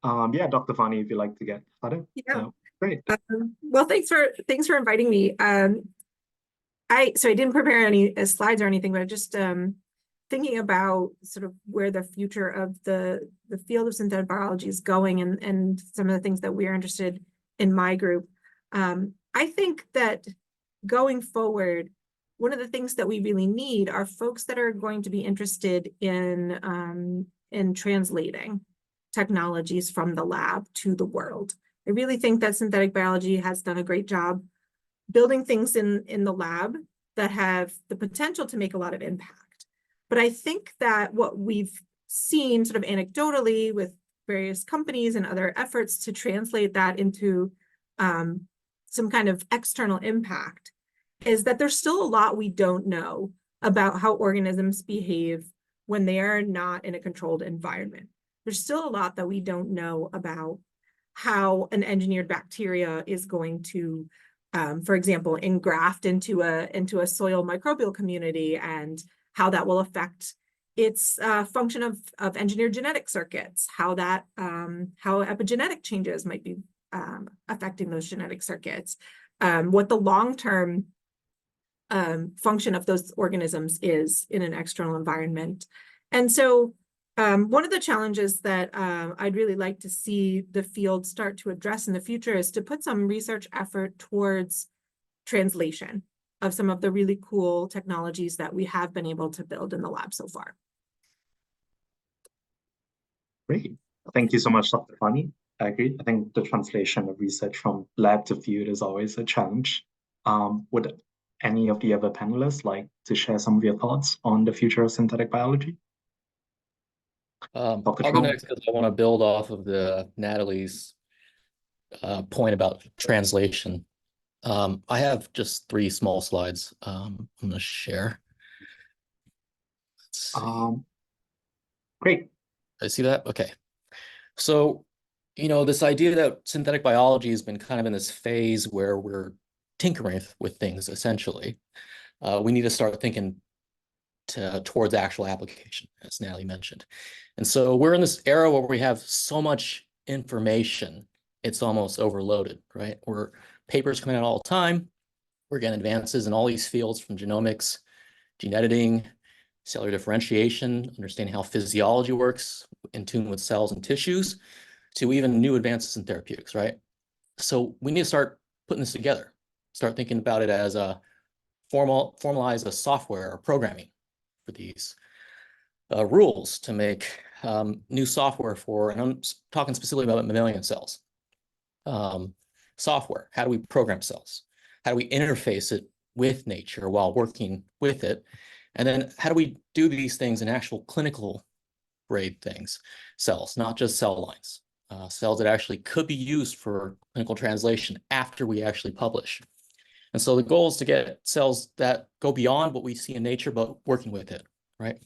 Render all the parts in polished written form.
Yeah, Dr. Farny, if you'd like to get started. Yeah. Great. Well, thanks for inviting me. I didn't prepare any slides or anything, but just thinking about sort of where the future of the field of synthetic biology is going, and some of the things that we're interested in my group. I think that going forward, one of the things that we really need are folks that are going to be interested in translating technologies from the lab to the world. I really think that synthetic biology has done a great job building things in the lab that have the potential to make a lot of impact. But I think that what we've seen sort of anecdotally with various companies and other efforts to translate that into some kind of external impact is that there's still a lot we don't know about how organisms behave when they are not in a controlled environment. There's still a lot that we don't know about how an engineered bacteria is going to, for example, engraft into a soil microbial community, and how that will affect its function of engineered genetic circuits, how epigenetic changes might be affecting those genetic circuits, what the long-term function of those organisms is in an external environment. And so one of the challenges that I'd really like to see the field start to address in the future is to put some research effort towards translation of some of the really cool technologies that we have been able to build in the lab so far. Great. Thank you so much, Dr. Farny. I agree. I think the translation of research from lab to field is always a challenge. Would any of the other panelists like to share some of your thoughts on the future of synthetic biology? I'll go next because I want to build off of Natalie's point about translation. I have just 3 small slides I'm going to share. Great. I see that? Okay. So, this idea that synthetic biology has been kind of in this phase where we're tinkering with things, essentially. We need to start thinking towards actual application, as Natalie mentioned. And so we're in this era where we have so much information, it's almost overloaded, right? Papers coming out all the time. We're getting advances in all these fields, from genomics, gene editing, cellular differentiation, understanding how physiology works in tune with cells and tissues, to even new advances in therapeutics, right? So we need to start putting this together, start thinking about it as a formalize a software or programming for these rules to make new software for, and I'm talking specifically about mammalian cells. Software, how do we program cells? How do we interface it with nature while working with it? And then how do we do these things in actual clinical grade things, cells, not just cell lines, cells that actually could be used for clinical translation after we actually publish. And so the goal is to get cells that go beyond what we see in nature, but working with it, right?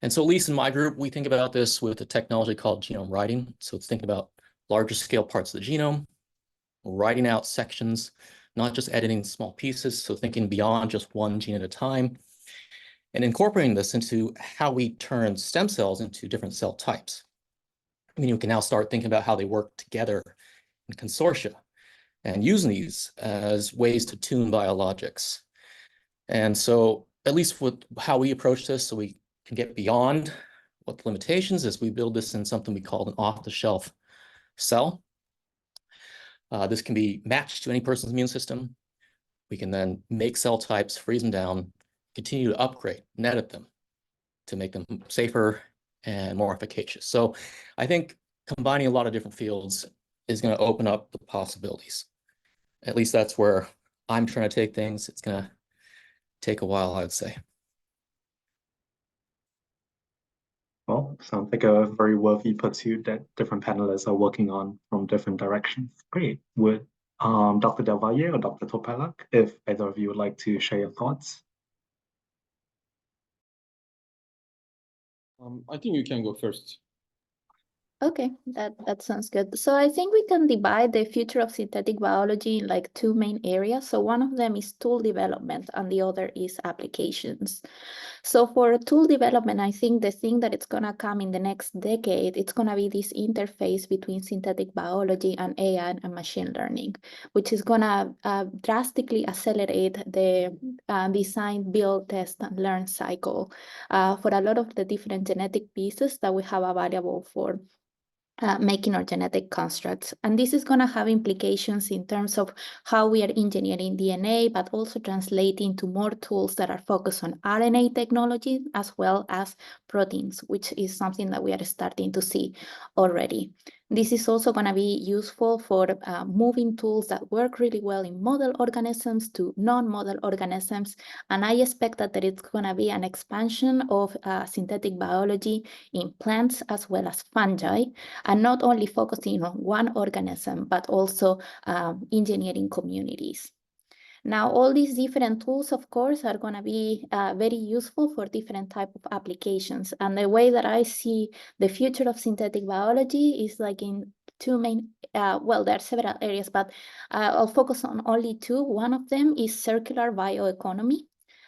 And so at least in my group, we think about this with a technology called genome writing. So it's thinking about larger scale parts of the genome, writing out sections, not just editing small pieces. So thinking beyond just one gene at a time, and incorporating this into how we turn stem cells into different cell types. I mean, we can now start thinking about how they work together in consortia, and using these as ways to tune biologics. And so at least with how we approach this, so we can get beyond what the limitations is, we build this in something we call an off-the-shelf cell. This can be matched to any person's immune system. We can then make cell types, freeze them down, continue to upgrade and edit them to make them safer and more efficacious. So I think combining a lot of different fields is going to open up the possibilities. At least that's where I'm trying to take things. It's going to take a while, I would say. Well, sounds like a very worthy pursuit that different panelists are working on from different directions. Great. Would Dr. Del Valle or Dr. Toparlak, if either of you would like to share your thoughts? I think you can go first. Okay, that sounds good. So I think we can divide the future of synthetic biology in like two main areas. So one of them is tool development and the other is applications. So for tool development, I think the thing that it's going to come in the next decade, it's going to be this interface between synthetic biology and AI and machine learning, which is going to drastically accelerate the design, build, test, and learn cycle for a lot of the different genetic pieces that we have available for making our genetic constructs. And this is going to have implications in terms of how we are engineering DNA, but also translating to more tools that are focused on RNA technology as well as proteins, which is something that we are starting to see already. This is also going to be useful for moving tools that work really well in model organisms to non-model organisms. And I expect that there is going to be an expansion of synthetic biology in plants as well as fungi, and not only focusing on one organism, but also engineering communities. Now, all these different tools, of course, are going to be very useful for different types of applications. And the way that I see the future of synthetic biology is like in two main, well, there are several areas, but I'll focus on only two. One of them is circular bioeconomy.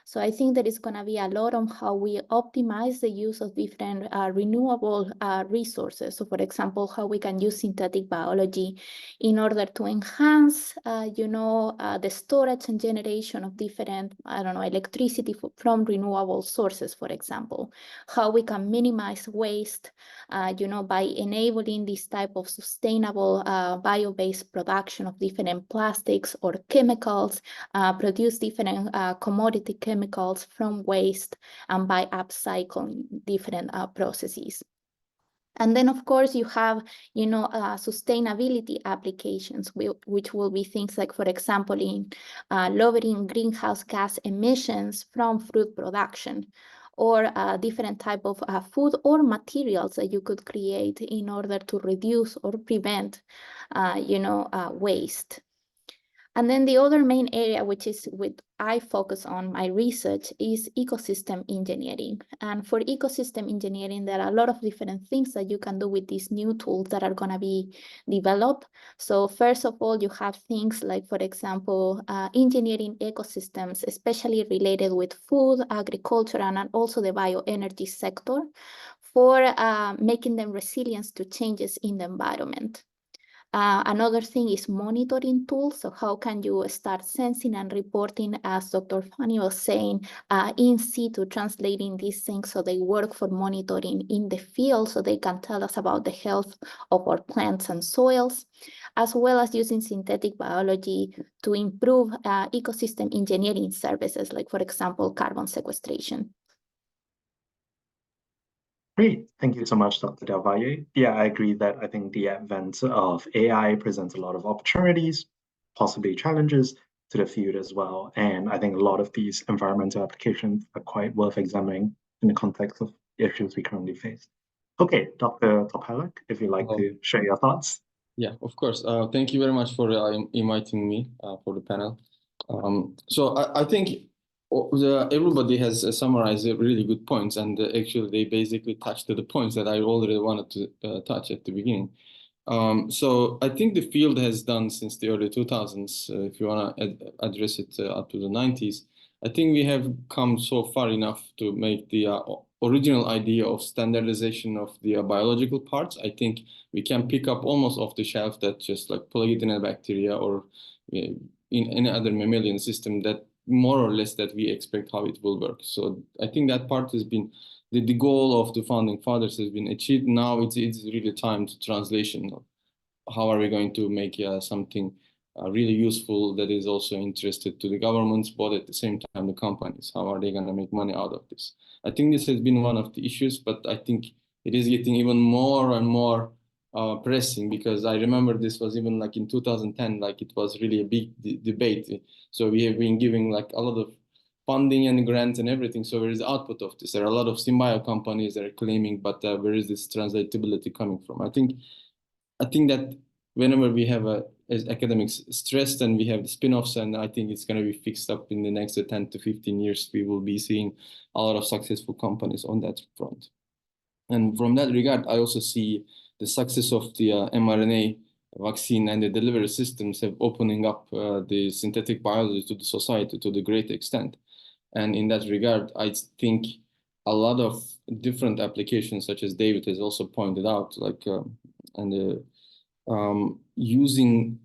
So I think there is going to be a lot on how we optimize the use of different renewable resources. So for example, how we can use synthetic biology in order to enhance, the storage and generation of different, electricity from renewable sources, for example. How we can minimize waste, by enabling this type of sustainable bio-based production of different plastics or chemicals, produce different commodity chemicals from waste, and by upcycling different processes. And then, of course, you have, sustainability applications, which will be things like, for example, in lowering greenhouse gas emissions from fruit production, or different type of food or materials that you could create in order to reduce or prevent, waste. And then the other main area, which is what I focus on my research, is ecosystem engineering. And for ecosystem engineering, there are a lot of different things that you can do with these new tools that are going to be developed. So first of all, you have things like, for example, engineering ecosystems, especially related with food, agriculture, and also the bioenergy sector, for making them resilient to changes in the environment. Another thing is monitoring tools. So how can you start sensing and reporting, as Dr. Farny was saying, in situ, translating these things so they work for monitoring in the field, so they can tell us about the health of our plants and soils, as well as using synthetic biology to improve ecosystem engineering services, like, for example, carbon sequestration. Great. Thank you so much, Dr. Del Valle. Yeah, I agree that I think the advent of AI presents a lot of opportunities, possibly challenges to the field as well. And I think a lot of these environmental applications are quite worth examining in the context of the issues we currently face. Okay, Dr. Toparlak, if you'd like to share your thoughts. Yeah, of course. Thank you very much for inviting me for the panel. So I think everybody has summarized really good points, and actually they basically touched the points that I already wanted to touch at the beginning. So I think the field has done since the early 2000s, if you want to address it up to the 90s, I think we have come so far enough to make the original idea of standardization of the biological parts. I think we can pick up almost off the shelf that just like plug it in a bacteria or in any other mammalian system that more or less that we expect how it will work. So I think that part has been, the goal of the founding fathers has been achieved. Now it's really time to translation. How are we going to make something really useful that is also interested to the governments, but at the same time the companies? How are they going to make money out of this? I think this has been one of the issues, but I think it is getting even more and more pressing, because I remember this was even like in 2010, like it was really a big debate. So we have been giving like a lot of funding and grants and everything. So where is the output of this? There are a lot of symbio companies that are claiming, but where is this translatability coming from? I think that whenever we have as academics stressed and we have the spin-offs, and I think it's going to be fixed up in the next 10 to 15 years, we will be seeing a lot of successful companies on that front. And from that regard, I also see the success of the mRNA vaccine and the delivery systems have opening up the synthetic biology to the society to the great extent. And in that regard, I think a lot of different applications, such as David has also pointed out, like using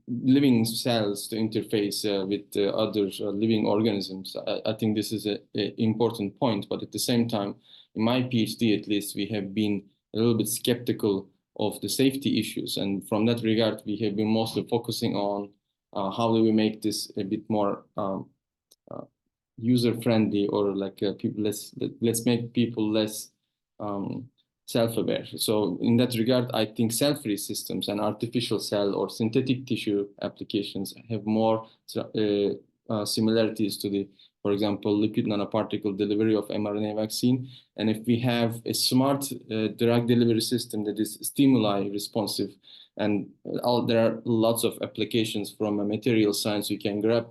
living cells to interface with other living organisms. I think this is an important point, but at the same time, in my PhD at least, we have been a little bit skeptical of the safety issues. And from that regard, we have been mostly focusing on how do we make this a bit more user-friendly, or like people let's make people less self-aware. So in that regard, I think cell-free systems and artificial cell or synthetic tissue applications have more similarities to the, for example, lipid nanoparticle delivery of mRNA vaccine. And if we have a smart drug delivery system that is stimuli responsive, and there are lots of applications from a material science, you can grab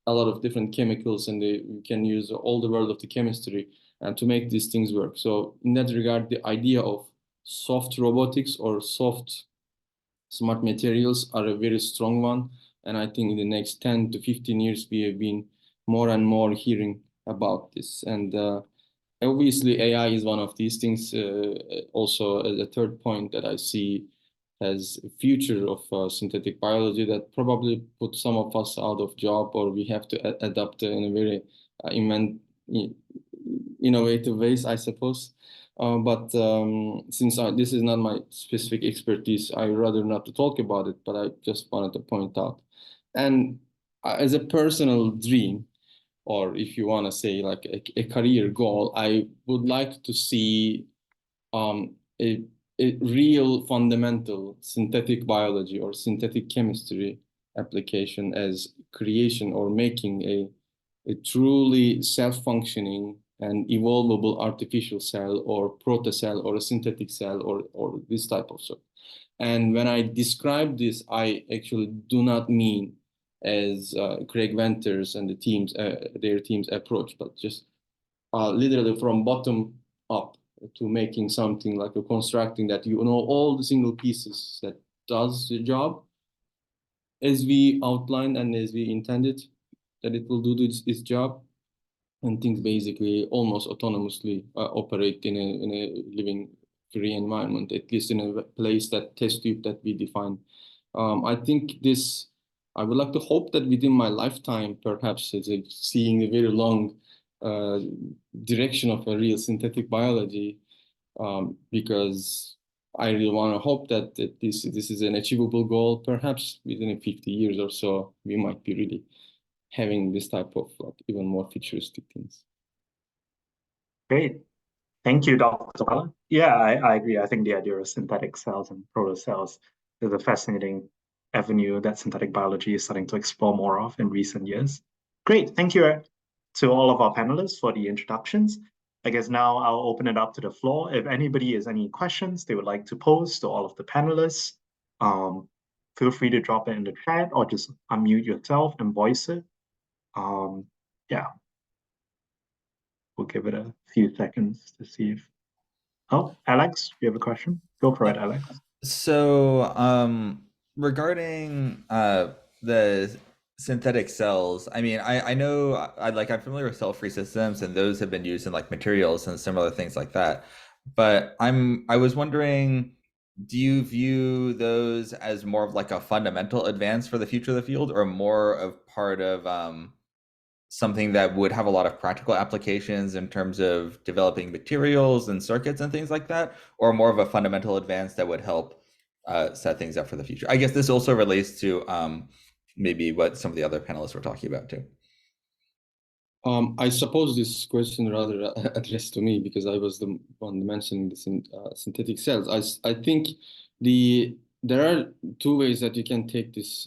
a lot of different chemicals and you can use all the world of the chemistry to make these things work. So in that regard, the idea of soft robotics or soft smart materials are a very strong one. And I think in the next 10 to 15 years, we have been more and more hearing about this. And obviously, AI is one of these things. Also, a third point that I see as a future of synthetic biology that probably put some of us out of job, or we have to adapt in a very innovative ways, I suppose. But since this is not my specific expertise, I rather not to talk about it, but I just wanted to point out. And as a personal dream, or if you want to say like a career goal, I would like to see a real fundamental synthetic biology or synthetic chemistry application as creation or making a truly self-functioning and evolvable artificial cell or protocell or a synthetic cell or this type of cell. And when I describe this, I actually do not mean as Craig Venters and the teams, their team's approach, but just literally from bottom up to making something like a constructing that you know all the single pieces that does the job as we outlined and as we intended that it will do this job, and things basically almost autonomously operate in a living free environment, at least in a place, that test tube that we define. I think this, I would like to hope that within my lifetime, perhaps as seeing a very long direction of a real synthetic biology, because I really want to hope that this is an achievable goal. Perhaps within 50 years or so, we might be really having this type of like even more futuristic things. Great. Thank you, Dr. Toparlak. Yeah, I agree. I think the idea of synthetic cells and protocells is a fascinating avenue that synthetic biology is starting to explore more of in recent years. Great. Thank you to all of our panelists for the introductions. I guess now I'll open it up to the floor. If anybody has any questions they would like to pose to all of the panelists, feel free to drop it in the chat or just unmute yourself and voice it. Yeah. We'll give it a few seconds to see if... Oh, Alex, you have a question? Go for it, Alex. So, regarding the synthetic cells, I mean, I know I'm familiar with cell-free systems, and those have been used in like materials and similar things like that. But I was wondering, do you view those as more of like a fundamental advance for the future of the field, or more of part of something that would have a lot of practical applications in terms of developing materials and circuits and things like that, or more of a fundamental advance that would help set things up for the future? I guess this also relates to maybe what some of the other panelists were talking about too. I suppose this question rather addressed to me because I was the one mentioning the synthetic cells. I think there are two ways that you can take this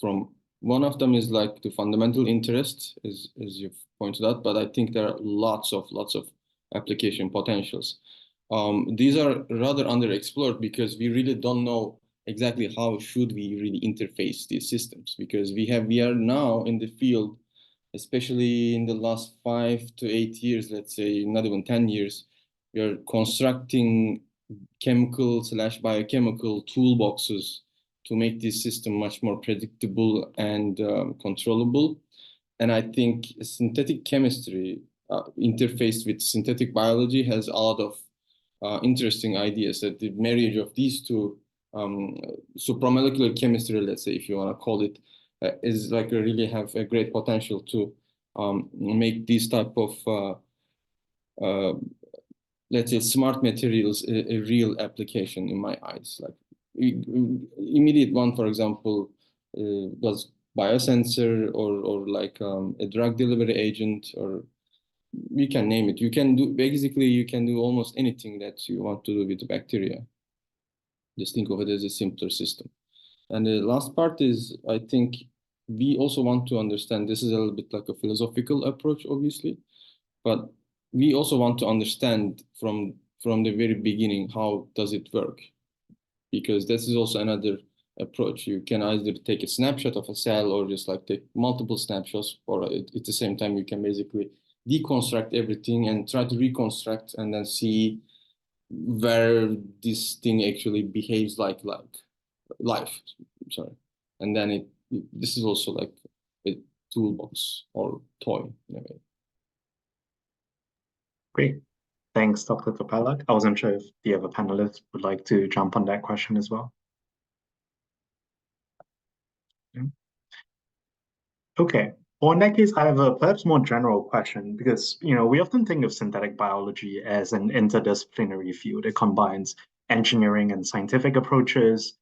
from. One of them is like the fundamental interest, as you've pointed out, but I think there are lots of application potentials. These are rather underexplored because we really don't know exactly how should we really interface these systems, because we are now in the field, especially in the last 5 to 8 years, let's say, not even 10 years, you're constructing chemical/biochemical toolboxes to make this system much more predictable and controllable. And I think synthetic chemistry interfaced with synthetic biology has a lot of interesting ideas, that the marriage of these two, supramolecular chemistry, let's say, if you want to call it, is like really have a great potential to make these type of let's say smart materials a real application in my eyes. Like immediate one, for example, was biosensor or like a drug delivery agent, or you can name it. You can do, basically you can do almost anything that you want to do with the bacteria. Just think of it as a simpler system. And the last part is, I think we also want to understand, this is a little bit like a philosophical approach, obviously, but we also want to understand from the very beginning, how does it work? Because this is also another approach. You can either take a snapshot of a cell or just like take multiple snapshots, or at the same time, you can basically deconstruct everything and try to reconstruct and then see where this thing actually behaves like life. Sorry. And then this is also like a toolbox or toy in a way. Great. Thanks, Dr. Toparlak. I wasn't sure if the other panelists would like to jump on that question as well. Yeah. Okay. Well, in that case, I have a perhaps more general question, because we often think of synthetic biology as an interdisciplinary field. It combines engineering and scientific approaches.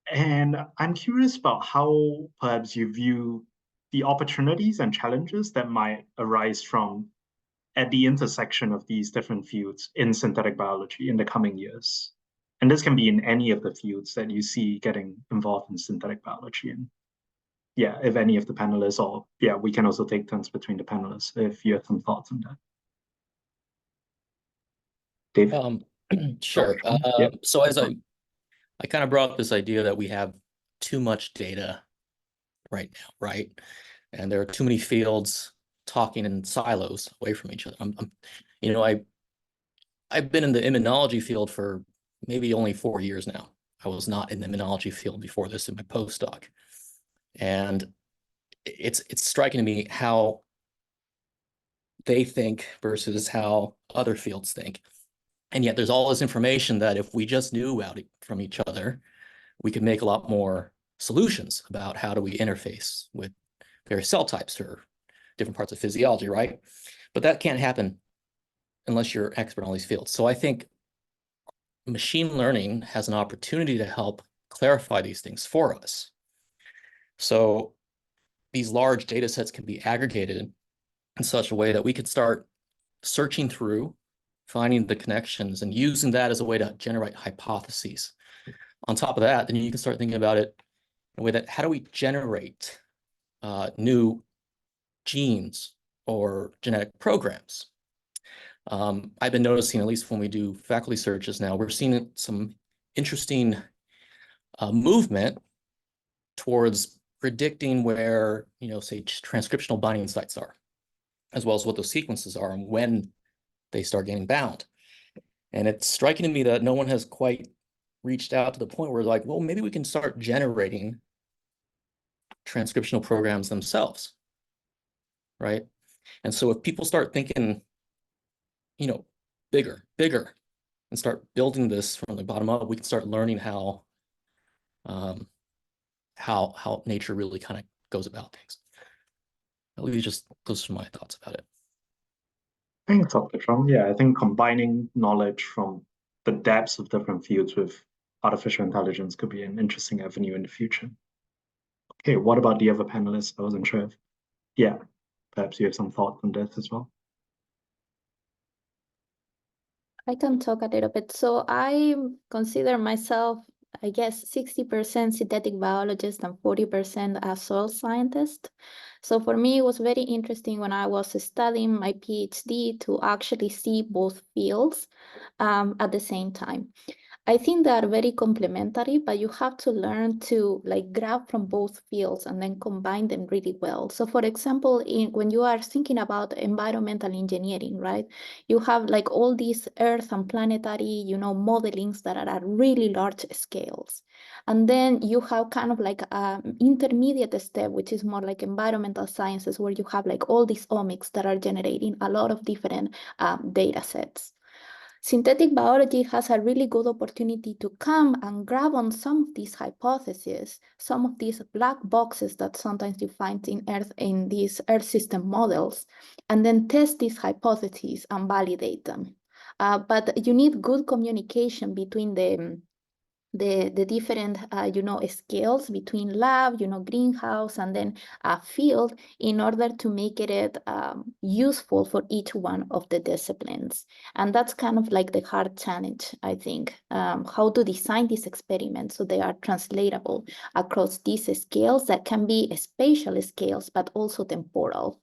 And I'm curious about how perhaps you view the opportunities and challenges that might arise from at the intersection of these different fields in synthetic biology in the coming years. And this can be in any of the fields that you see getting involved in synthetic biology. And yeah, if any of the panelists, or yeah, we can also take turns between the panelists if you have some thoughts on that. Dave? Sure. Yeah. So as I kind of brought up this idea that we have too much data right now, right? And there are too many fields talking in silos away from each other. I've been in the immunology field for maybe only 4 years now. I was not in the immunology field before this in my postdoc. And it's striking to me how they think versus how other fields think. And yet there's all this information that if we just knew about it from each other, we could make a lot more solutions about how do we interface with various cell types or different parts of physiology, right? But that can't happen unless you're expert on these fields. So I think machine learning has an opportunity to help clarify these things for us. So these large data sets can be aggregated in such a way that we could start searching through, finding the connections, and using that as a way to generate hypotheses. On top of that, then you can start thinking about it in a way that, how do we generate new genes or genetic programs? I've been noticing, at least when we do faculty searches now, we're seeing some interesting movement towards predicting where, say, transcriptional binding sites are, as well as what those sequences are and when they start getting bound. And it's striking to me that no one has quite reached out to the point where, like, well, maybe we can start generating transcriptional programs themselves, right? And so if people start thinking, bigger, and start building this from the bottom up, we can start learning how nature really kind of goes about things. At least just those are my thoughts about it. Thanks, Dr. Truong. Yeah, I think combining knowledge from the depths of different fields with artificial intelligence could be an interesting avenue in the future. Okay, what about the other panelists? I wasn't sure if, yeah, perhaps you have some thoughts on this as well. I can talk a little bit. So I consider myself, I guess, 60% synthetic biologist and 40% a soil scientist. So for me, it was very interesting when I was studying my PhD to actually see both fields at the same time. I think they are very complementary, but you have to learn to like grab from both fields and then combine them really well. So for example, when you are thinking about environmental engineering, right, you have like all these earth and planetary, modelings that are at really large scales. And then you have kind of like an intermediate step, which is more like environmental sciences, where you have like all these omics that are generating a lot of different data sets. Synthetic biology has a really good opportunity to come and grab on some of these hypotheses, some of these black boxes that sometimes you find in these Earth system models, and then test these hypotheses and validate them. But you need good communication between the different scales between lab, greenhouse, and then field, in order to make it useful for each one of the disciplines. And that's kind of like the hard challenge, I think, how to design these experiments so they are translatable across these scales that can be spatial scales, but also temporal.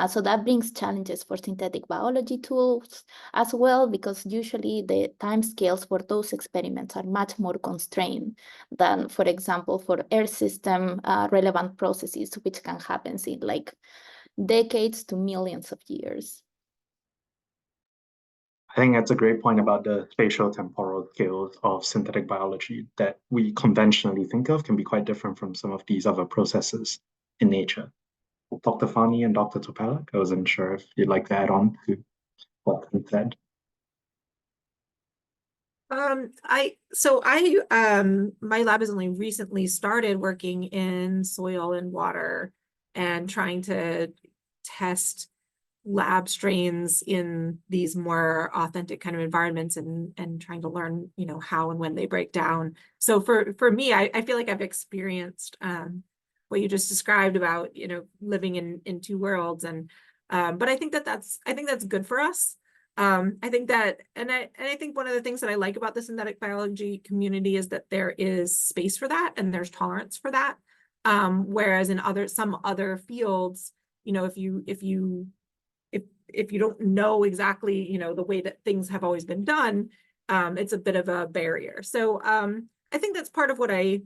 So that brings challenges for synthetic biology tools as well, because usually the timescales for those experiments are much more constrained than, for example, for Earth system relevant processes, which can happen in like decades to millions of years. I think that's a great point about the spatial temporal scales of synthetic biology that we conventionally think of can be quite different from some of these other processes in nature. Dr. Farny and Dr. Toparlak, I wasn't sure if you'd like to add on to what he said. My lab has only recently started working in soil and water and trying to test lab strains in these more authentic kind of environments and trying to learn, how and when they break down. So for me, I feel like I've experienced what you just described about, living in two worlds. And but I think that's good for us. I think that, and I think one of the things that I like about the synthetic biology community is that there is space for that and there's tolerance for that. Whereas in some other fields, if you don't know exactly, the way that things have always been done, it's a bit of a barrier. So I think that's part of what I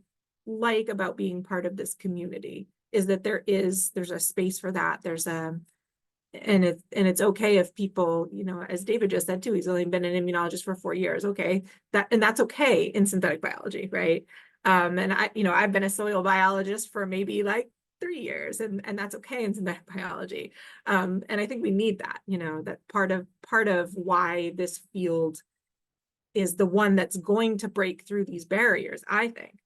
like about being part of this community, is that there's a space for that. And it's okay if people, as David just said too, he's only been an immunologist for 4 years. Okay, that's okay in synthetic biology, right? And I've been a soil biologist for maybe like 3 years, and that's okay in synthetic biology. And I think we need that, that part of why this field is the one that's going to break through these barriers, I think,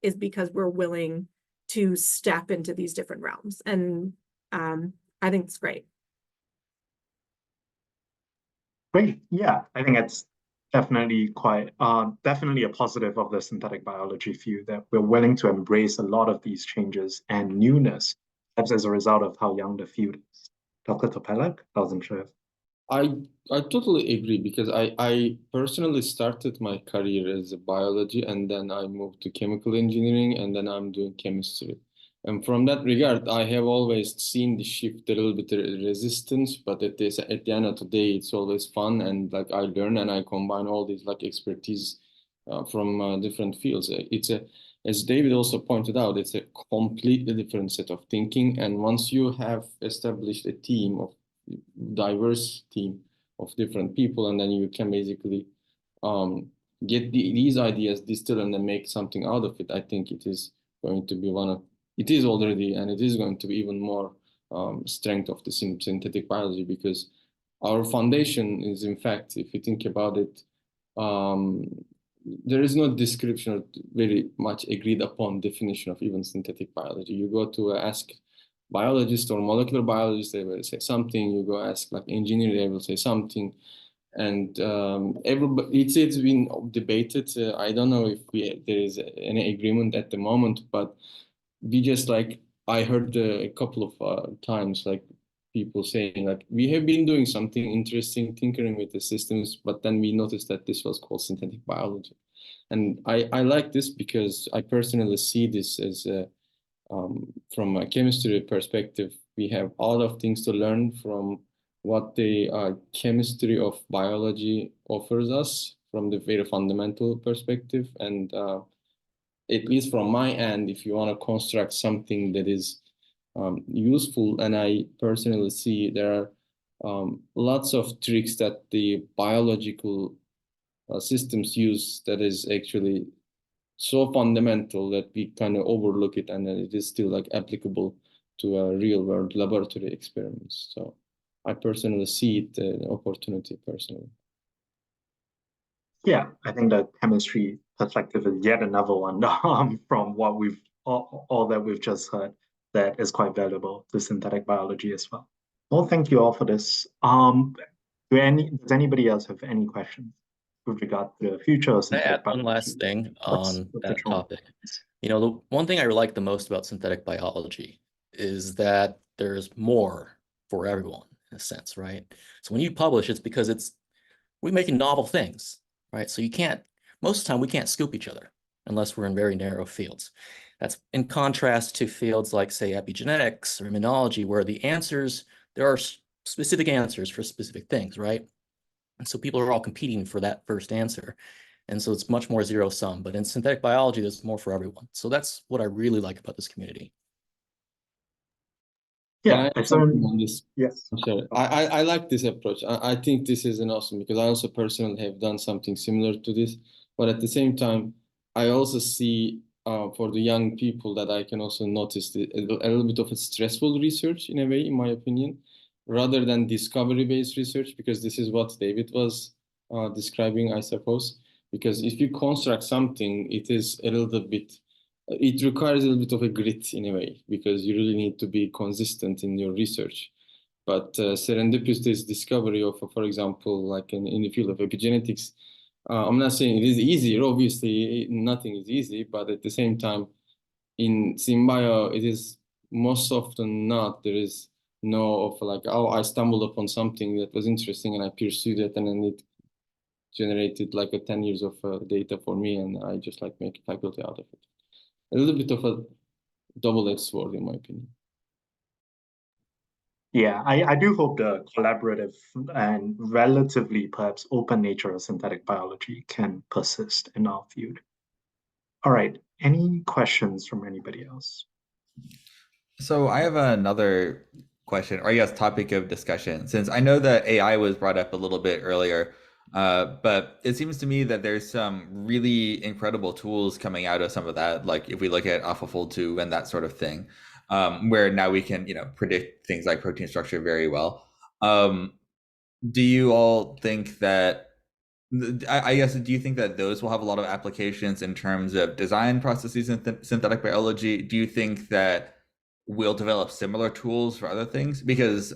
is because we're willing to step into these different realms. And I think it's great. Great. Yeah, I think it's definitely definitely a positive of the synthetic biology view that we're willing to embrace a lot of these changes and newness, perhaps as a result of how young the field is. Dr. Toparlak, I wasn't sure if I totally agree, because I personally started my career as a biology, and then I moved to chemical engineering, and then I'm doing chemistry. And from that regard, I have always seen the shift, a little bit of resistance, but at the end of the day, it's always fun, and like I learn and I combine all these like expertise from different fields. As David also pointed out, it's a completely different set of thinking. And once you have established a diverse team of different people, and then you can basically get these ideas distilled and then make something out of it. I think it is going to be it is already, and it is going to be even more strength of the synthetic biology, because our foundation is, in fact, if you think about it, there is no description or very much agreed upon definition of even synthetic biology. You go to ask biologist or molecular biologist, they will say something. You go ask like engineer, they will say something. And everybody, it's been debated. I don't know if there is any agreement at the moment, but we just like, I heard a couple of times like people saying like, we have been doing something interesting, tinkering with the systems, but then we noticed that this was called synthetic biology. And I like this because I personally see this as from a chemistry perspective, we have a lot of things to learn from what the chemistry of biology offers us from the very fundamental perspective. And at least from my end, if you want to construct something that is useful, and I personally see there are lots of tricks that the biological systems use that is actually so fundamental that we kind of overlook it, and then it is still like applicable to a real world laboratory experiments. So I personally see it an opportunity personally. Yeah, I think the chemistry perspective is yet another one from what we've all that we've just heard that is quite valuable to synthetic biology as well. Well, thank you all for this. Does anybody else have any questions with regard to the future of Can I synthetic add biology? one last thing on that topic? You know, the one thing I like the most about synthetic biology is that there's more for everyone in a sense, right? So when you publish, it's because we're making novel things, right? So you can't, most of the time we can't scoop each other unless we're in very narrow fields. That's in contrast to fields like, say, epigenetics or immunology, where there are specific answers for specific things, right? And so people are all competing for that first answer. And so it's much more zero sum, but in synthetic biology, there's more for everyone. So that's what I really like about this community. Yeah, I something on this. Yes. I'm sorry. I like this approach. I think this is an awesome, because I also personally have done something similar to this. But at the same time, I also see for the young people that I can also notice a little bit of a stressful research in a way, in my opinion, rather than discovery-based research, because this is what David was describing, I suppose. Because if you construct something, it is a little bit, it requires a little bit of a grit in a way, because you really need to be consistent in your research. But serendipitous discovery of, for example, like in the field of epigenetics, I'm not saying it is easy. Obviously, nothing is easy, but at the same time, in SynBio, it is most often not. There is no of like, oh, I stumbled upon something that was interesting and I pursued it, and then it generated like 10 years of data for me, and I just like make a faculty out of it. A little bit of a double-edged sword, in my opinion. Yeah, I do hope the collaborative and relatively perhaps open nature of synthetic biology can persist in our field. All right, any questions from anybody else? So I have another question, or I guess topic of discussion, since I know that AI was brought up a little bit earlier, but it seems to me that there's some really incredible tools coming out of some of that, like if we look at AlphaFold 2 and that sort of thing, where now we can, predict things like protein structure very well. Do you all think that, I guess, do you think that those will have a lot of applications in terms of design processes in synthetic biology? Do you think that we'll develop similar tools for other things? Because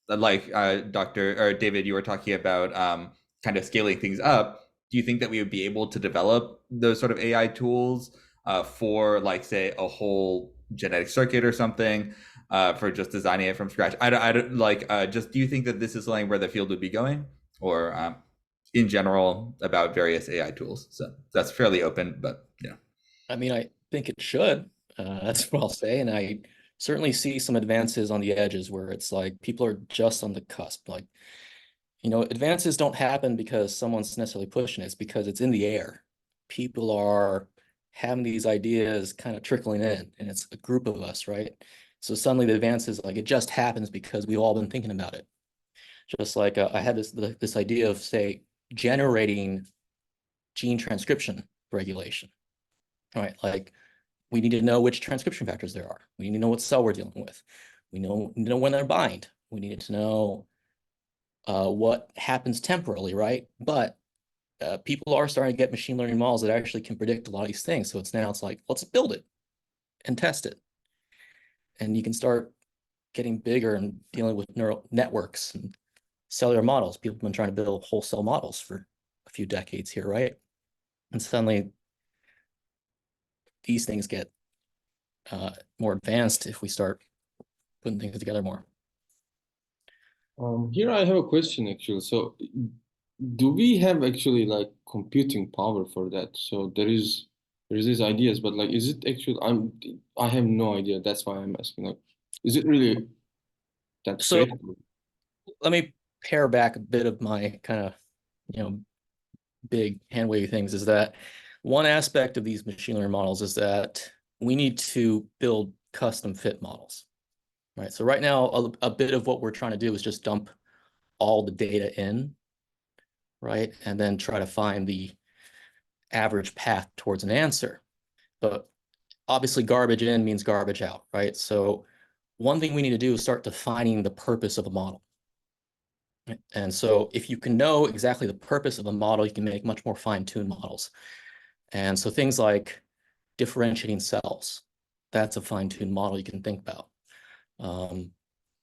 like Dr. or David, you were talking about kind of scaling things up. Do you think that we would be able to develop those sort of AI tools for, like, say, a whole genetic circuit or something, for just designing it from scratch? I don't like, just, do you think that this is something where the field would be going, or in general about various AI tools? So that's fairly open, but I mean, I think it should. That's what I'll say. And I certainly see some advances on the edges where it's like people are just on the cusp. Like, advances don't happen because someone's necessarily pushing it. It's because it's in the air. People are having these ideas kind of trickling in, and it's a group of us, right? So suddenly the advances, like, it just happens because we've all been thinking about it. Just like I had this idea of, say, generating gene transcription regulation. All right, like, we need to know which transcription factors there are. We need to know what cell we're dealing with. We need to know when they're bind. We need to know what happens temporally, right? But people are starting to get machine learning models that actually can predict a lot of these things. So it's like, let's build it and test it. And you can start getting bigger and dealing with neural networks and cellular models. People have been trying to build whole cell models for a few decades here, right? And suddenly these things get more advanced if we start putting things together more. Here I have a question actually. So do we have actually like computing power for that? So there is there's these ideas, but like, is it actually? I have no idea. That's why I'm asking. Like, is it really that So great? let me pare back a bit of my kind of, big hand wavy things. Is that one aspect of these machine learning models is that we need to build custom fit models, right? So right now, a bit of what we're trying to do is just dump all the data in, right? And then try to find the average path towards an answer. But obviously garbage in means garbage out, right? So one thing we need to do is start defining the purpose of a model. And so if you can know exactly the purpose of a model, you can make much more fine-tuned models. And so things like differentiating cells, that's a fine-tuned model you can think about.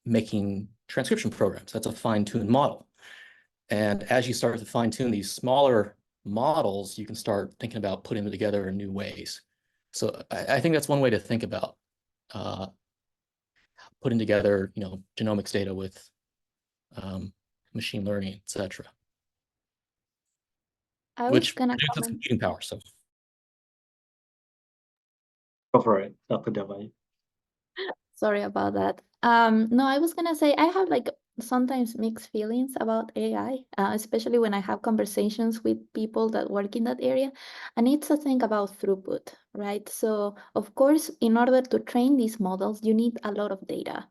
Making transcription programs, that's a fine-tuned model. And as you start to fine-tune these smaller models, you can start thinking about putting them together in new ways. So I think that's one way to think about putting together, genomics data with machine learning, etc. Which reduces computing power. So Go for it, Dr. Del Valle. Sorry about that. No, I was gonna say I have like sometimes mixed feelings about AI, especially when I have conversations with people that work in that area. And it's a thing about throughput, right? So of course, in order to train these models, you need a lot of data.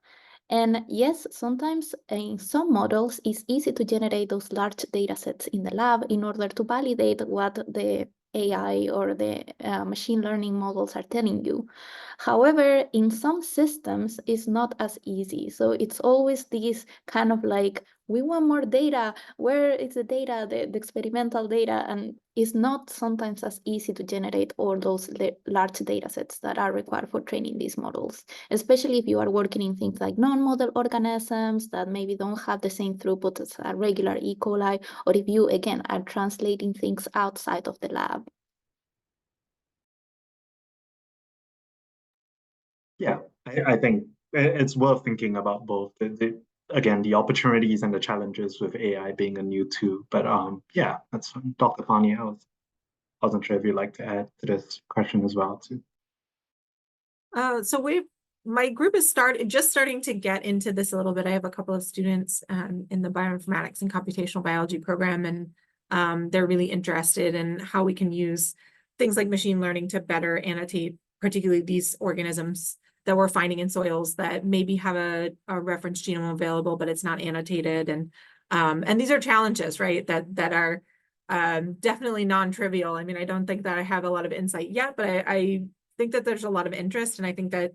And yes, sometimes in some models, it's easy to generate those large data sets in the lab in order to validate what the AI or the machine learning models are telling you. However, in some systems, it's not as easy. So it's always this kind of like, we want more data. Where is the data, the experimental data? And it's not sometimes as easy to generate all those large data sets that are required for training these models, especially if you are working in things like non-model organisms that maybe don't have the same throughput as a regular E. coli, or if you, again, are translating things outside of the lab. Yeah, I think it's worth thinking about both. Again, the opportunities and the challenges with AI being a new tool. But yeah, that's fine. Dr. Farny, I wasn't sure if you'd like to add to this question as well too. So my group is just starting to get into this a little bit. I have a couple of students in the bioinformatics and computational biology program, and they're really interested in how we can use things like machine learning to better annotate, particularly these organisms that we're finding in soils that maybe have a reference genome available, but it's not annotated. And these are challenges, right, that are definitely non-trivial. I mean, I don't think that I have a lot of insight yet, but I think that there's a lot of interest, and I think that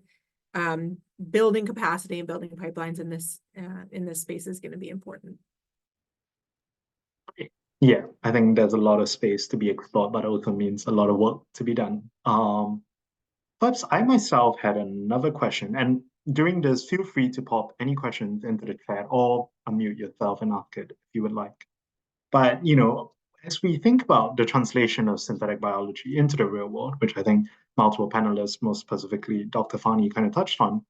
building capacity and building pipelines in this space is going to be important. Yeah, I think there's a lot of space to be explored, but also means a lot of work to be done. Perhaps I myself had another question, and during this, feel free to pop any questions into the chat or unmute yourself and ask it if you would like. But, as we think about the translation of synthetic biology into the real world, which I think multiple panelists, most specifically Dr. Farny, kind of touched on,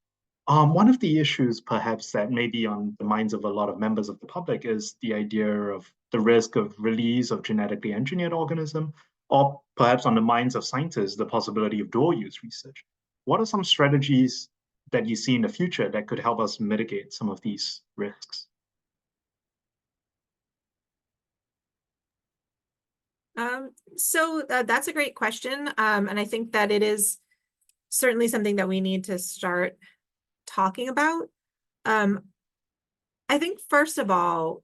one of the issues perhaps that may be on the minds of a lot of members of the public is the idea of the risk of release of genetically engineered organism, or perhaps on the minds of scientists, the possibility of dual use research. What are some strategies that you see in the future that could help us mitigate some of these risks? So that's a great question. And I think that it is certainly something that we need to start talking about. I think, first of all,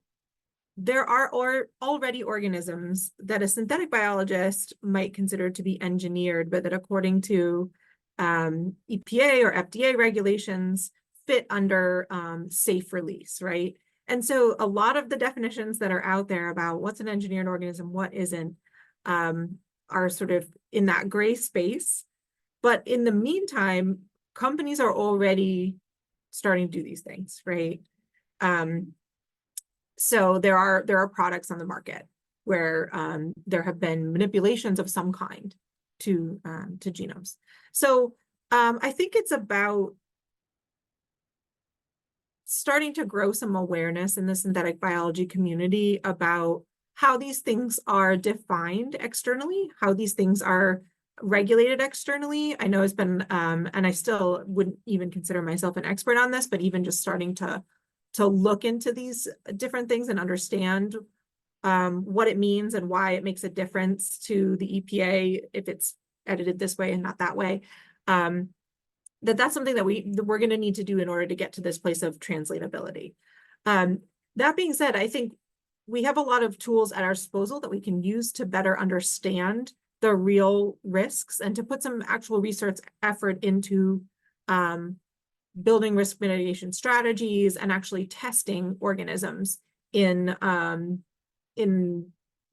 there are already organisms that a synthetic biologist might consider to be engineered, but that according to EPA or FDA regulations fit under safe release, right? And so a lot of the definitions that are out there about what's an engineered organism, what isn't, are sort of in that gray space. But in the meantime, companies are already starting to do these things, right? So there are products on the market where there have been manipulations of some kind to genomes. So I think it's about starting to grow some awareness in the synthetic biology community about how these things are defined externally, how these things are regulated externally. I know it's been, and I still wouldn't even consider myself an expert on this, but even just starting to look into these different things and understand what it means and why it makes a difference to the EPA if it's edited this way and not that way. That's something that we're going to need to do in order to get to this place of translatability. That being said, I think we have a lot of tools at our disposal that we can use to better understand the real risks and to put some actual research effort into building risk mitigation strategies and actually testing organisms in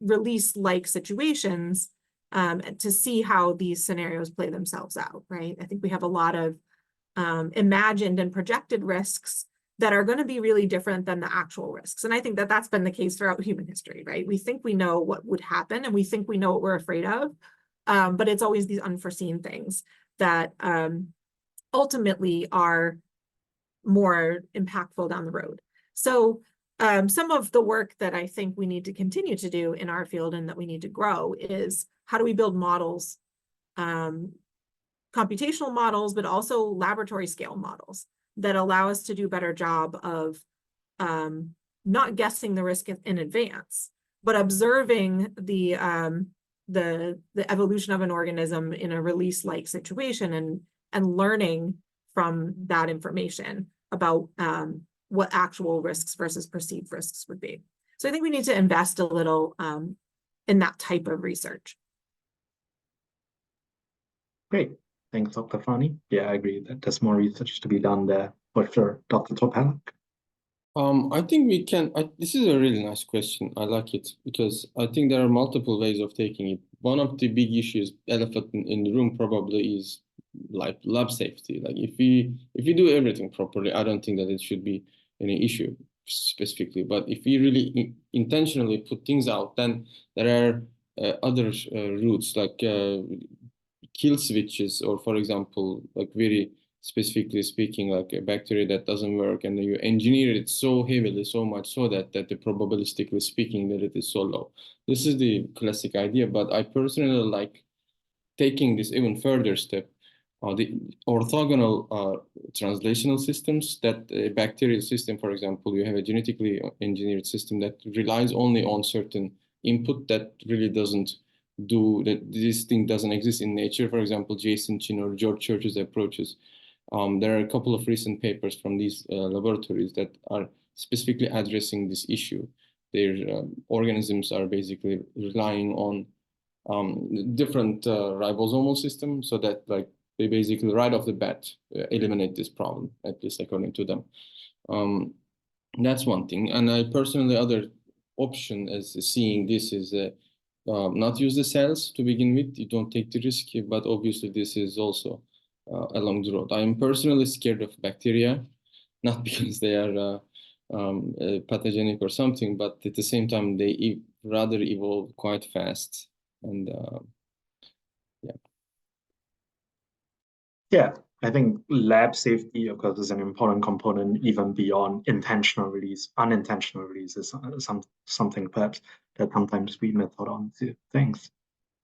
release-like situations to see how these scenarios play themselves out, right? I think we have a lot of imagined and projected risks that are going to be really different than the actual risks. And I think that that's been the case throughout human history, right? We think we know what would happen and we think we know what we're afraid of, but it's always these unforeseen things that ultimately are more impactful down the road. So some of the work that I think we need to continue to do in our field and that we need to grow is how do we build models, computational models, but also laboratory scale models that allow us to do a better job of not guessing the risk in advance, but observing the evolution of an organism in a release-like situation and learning from that information about what actual risks versus perceived risks would be. So I think we need to invest a little in that type of research. Great. Thanks, Dr. Farny. Yeah, I agree that there's more research to be done there. For sure, Dr. Toparlak. I think we can. This is a really nice question. I like it because I think there are multiple ways of taking it. One of the big issues, elephant in the room, probably is like lab safety. Like if we do everything properly, I don't think that it should be any issue specifically. But if we really intentionally put things out, then there are other routes like kill switches, or for example, like very specifically speaking, like a bacteria that doesn't work, and you engineer it so heavily, so much so that the probabilistically speaking that it is so low. This is the classic idea, but I personally like taking this even further step. The orthogonal translational systems, that bacterial system, for example, you have a genetically engineered system that relies only on certain input that really doesn't do that. This thing doesn't exist in nature. For example, Jason Chin or George Church's approaches. There are a couple of recent papers from these laboratories that are specifically addressing this issue. Their organisms are basically relying on different ribosomal system, so that like they basically right off the bat eliminate this problem, at least according to them. That's one thing. And I personally, other option as seeing this is not use the cells to begin with. You don't take the risk, but obviously this is also along the road. I am personally scared of bacteria, not because they are pathogenic or something, but at the same time they rather evolve quite fast. And yeah, I think lab safety, of course, is an important component even beyond intentional release. Unintentional release is something perhaps that sometimes we miss out on too. Thanks,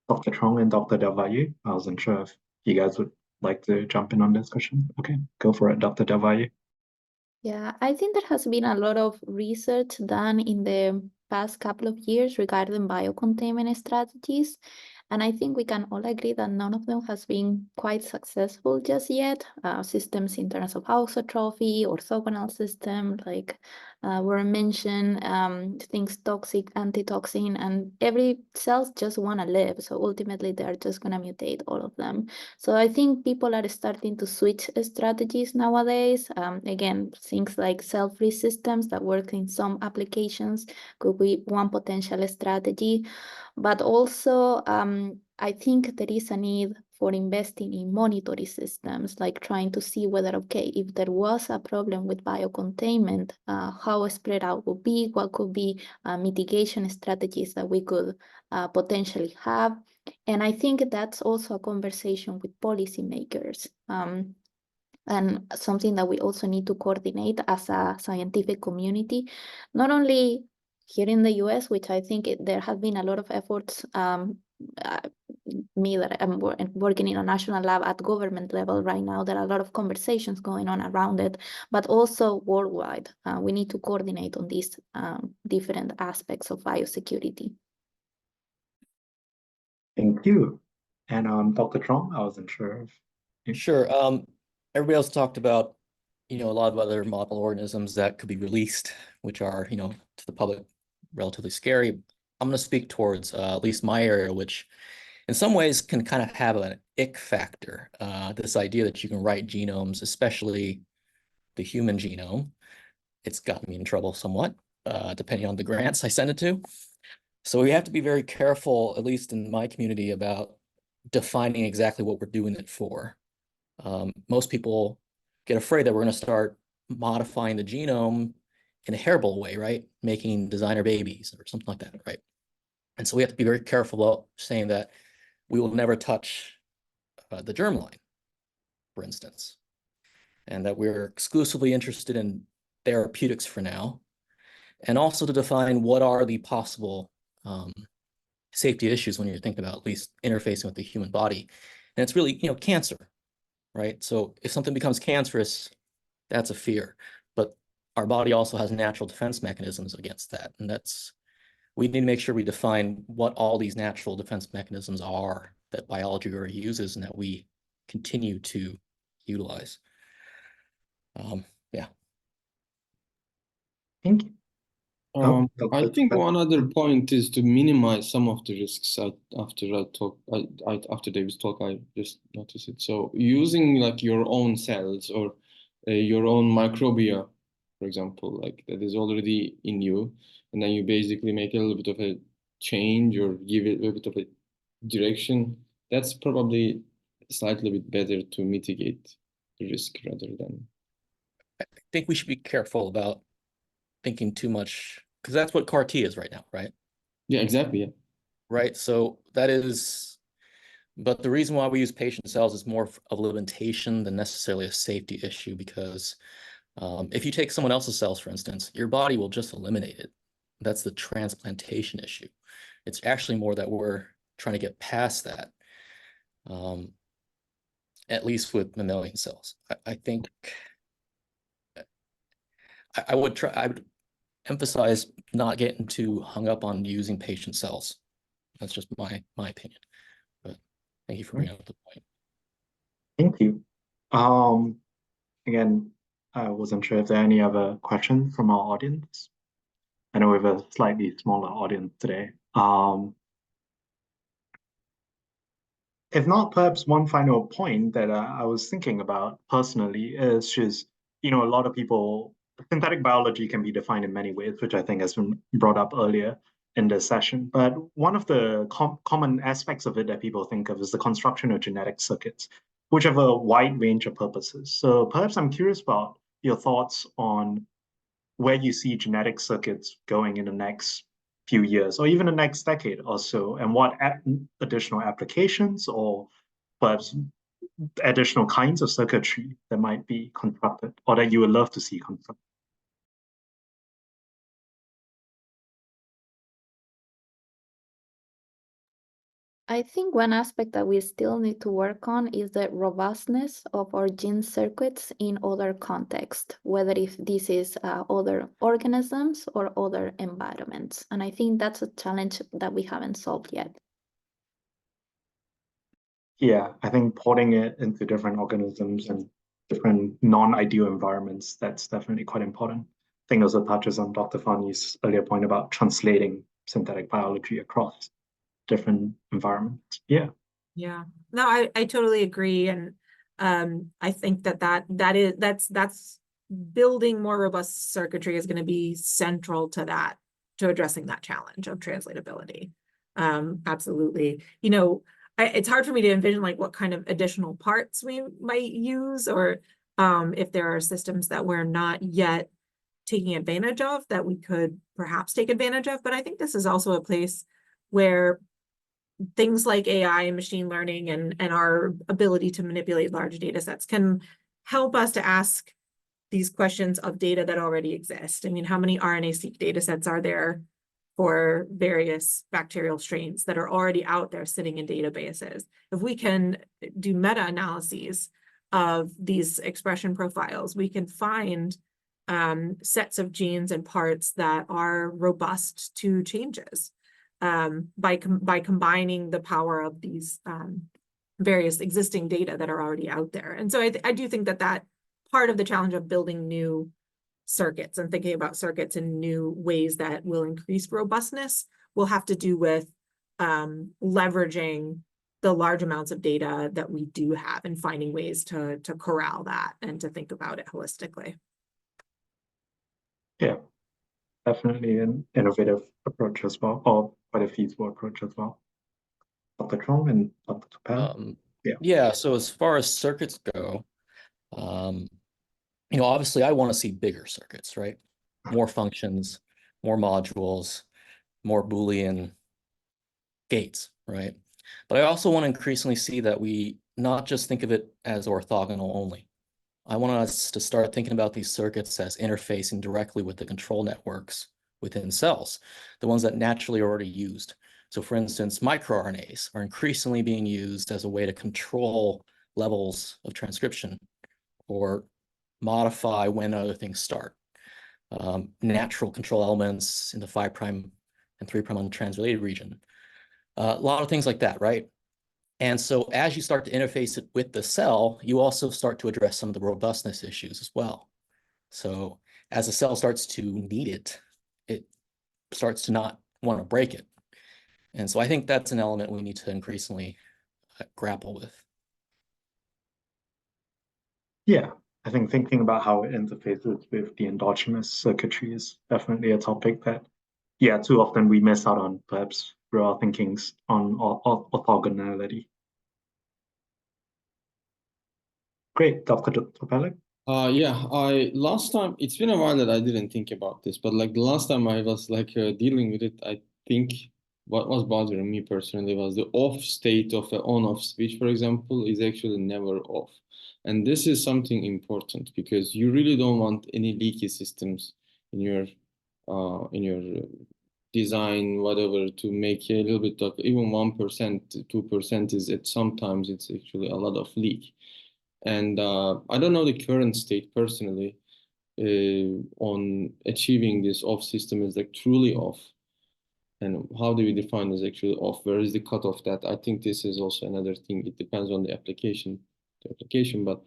Dr. Truong and Dr. Del Valle. I wasn't sure if you guys would like to jump in on this question. Okay, go for it, Dr. Del Valle. Yeah, I think there has been a lot of research done in the past couple of years regarding biocontainment strategies. And I think we can all agree that none of them has been quite successful just yet. Systems in terms of auxotrophy, orthogonal system, like were mentioned, things toxic, antitoxin, and every cells just want to live. So ultimately, they're just going to mutate all of them. So I think people are starting to switch strategies nowadays. Again, things like cell-free systems that work in some applications could be one potential strategy. But also, I think there is a need for investing in monitoring systems, like trying to see whether, okay, if there was a problem with biocontainment, how spread out would be, what could be mitigation strategies that we could potentially have. And I think that's also a conversation with policymakers. And something that we also need to coordinate as a scientific community, not only here in the US, which I think there have been a lot of efforts me that I'm working in a national lab at government level right now, there are a lot of conversations going on around it, but also worldwide. We need to coordinate on these different aspects of biosecurity. Thank you. And Dr. Truong, I wasn't sure if... Sure. Everybody else talked about, a lot of other model organisms that could be released, which are, to the public, relatively scary. I'm going to speak towards at least my area, which in some ways can kind of have an ick factor. This idea that you can write genomes, especially the human genome. It's gotten me in trouble somewhat, depending on the grants I send it to. So we have to be very careful, at least in my community, about defining exactly what we're doing it for. Most people get afraid that we're going to start modifying the genome in a hairable way, right? Making designer babies or something like that, right? And so we have to be very careful about saying that we will never touch the germline, for instance, and that we're exclusively interested in therapeutics for now, and also to define what are the possible safety issues when you're thinking about at least interfacing with the human body. And it's really, cancer, right? So if something becomes cancerous, that's a fear. But our body also has natural defense mechanisms against that. And we need to make sure we define what all these natural defense mechanisms are that biology already uses and that we continue to utilize. Yeah. Thank you. I think one other point is to minimize some of the risks. After David's talk, I just noticed it. So using like your own cells or your own microbia, for example, like that is already in you, and then you basically make a little bit of a change or give it a little bit of a direction. That's probably slightly bit better to mitigate the risk rather than. I think we should be careful about thinking too much, because that's what CAR T is right now, right? Yeah, exactly. Yeah. Right. So that is, but the reason why we use patient cells is more of a limitation than necessarily a safety issue, because if you take someone else's cells, for instance, your body will just eliminate it. That's the transplantation issue. It's actually more that we're trying to get past that, at least with mammalian cells. I think I would emphasize not getting too hung up on using patient cells. That's just my opinion. But thank you for bringing up the point. Thank you. Again, I wasn't sure if there are any other questions from our audience. I know we have a slightly smaller audience today. If not, perhaps one final point that I was thinking about personally is just, a lot of people, synthetic biology can be defined in many ways, which I think has been brought up earlier in this session. But one of the common aspects of it that people think of is the construction of genetic circuits, which have a wide range of purposes. So perhaps I'm curious about your thoughts on where you see genetic circuits going in the next few years, or even the next decade or so, and what additional applications or perhaps additional kinds of circuitry that might be constructed or that you would love to see constructed. I think one aspect that we still need to work on is the robustness of our gene circuits in other contexts, whether if this is other organisms or other environments. And I think that's a challenge that we haven't solved yet. Yeah, I think porting it into different organisms and different non-ideal environments, that's definitely quite important. I think also touches on Dr. Farny's earlier point about translating synthetic biology across different environments. Yeah. No, I totally agree. And I think that's building more robust circuitry is going to be central to addressing that challenge of translatability. Absolutely. It's hard for me to envision like what kind of additional parts we might use, or if there are systems that we're not yet taking advantage of that we could perhaps take advantage of. But I think this is also a place where things like AI and machine learning and our ability to manipulate large data sets can help us to ask these questions of data that already exist. I mean, how many RNA-seq data sets are there for various bacterial strains that are already out there sitting in databases. If we can do meta-analyses of these expression profiles, we can find sets of genes and parts that are robust to changes by combining the power of these various existing data that are already out there. And so I do think that that part of the challenge of building new circuits and thinking about circuits in new ways that will increase robustness will have to do with leveraging the large amounts of data that we do have and finding ways to corral that and to think about it holistically. Yeah, definitely an innovative approach as well, or quite a feasible approach as well. Dr. Truong and Dr. Toparlak. Yeah, so as far as circuits go, obviously I want to see bigger circuits, right? More functions, more modules, more Boolean gates, right? But I also want to increasingly see that we not just think of it as orthogonal only. I want us to start thinking about these circuits as interfacing directly with the control networks within cells, the ones that naturally are already used. So for instance, microRNAs are increasingly being used as a way to control levels of transcription or modify when other things start. Natural control elements in the 5' and 3' untranslated region. A lot of things like that, right? And so as you start to interface it with the cell, you also start to address some of the robustness issues as well. So as the cell starts to need it, it starts to not want to break it. And so I think that's an element we need to increasingly grapple with. Yeah, I think thinking about how it interfaces with the endogenous circuitry is definitely a topic that, yeah, too often we miss out on, perhaps through our thinkings on orthogonality. Great, Dr. Toparlak. Yeah, last time, it's been a while that I didn't think about this, but like the last time I was like dealing with it, I think what was bothering me personally was the off state of the on-off switch, for example, is actually never off. And this is something important because you really don't want any leaky systems in your design, whatever, to make a little bit of even 1%, 2% is sometimes it's actually a lot of leak. And I don't know the current state personally on achieving this off system is like truly off. And how do we define this actually off? Where is the cutoff that? I think this is also another thing. It depends on the application, but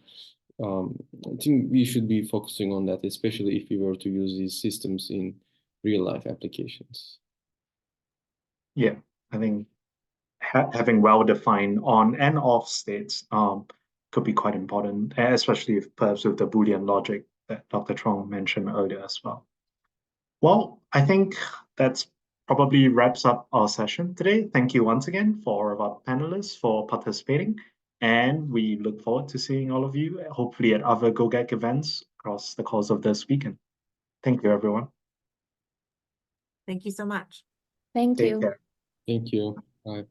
I think we should be focusing on that, especially if we were to use these systems in real life applications. Yeah, I think having well-defined on and off states could be quite important, especially if perhaps with the Boolean logic that Dr. Truong mentioned earlier as well. Well, I think that's probably wraps up our session today. Thank you once again for our panelists for participating, and we look forward to seeing all of you, hopefully at other Gogec events across the course of this weekend. Thank you, everyone. Thank you so much. Thank Take you. care. Thank you. Bye.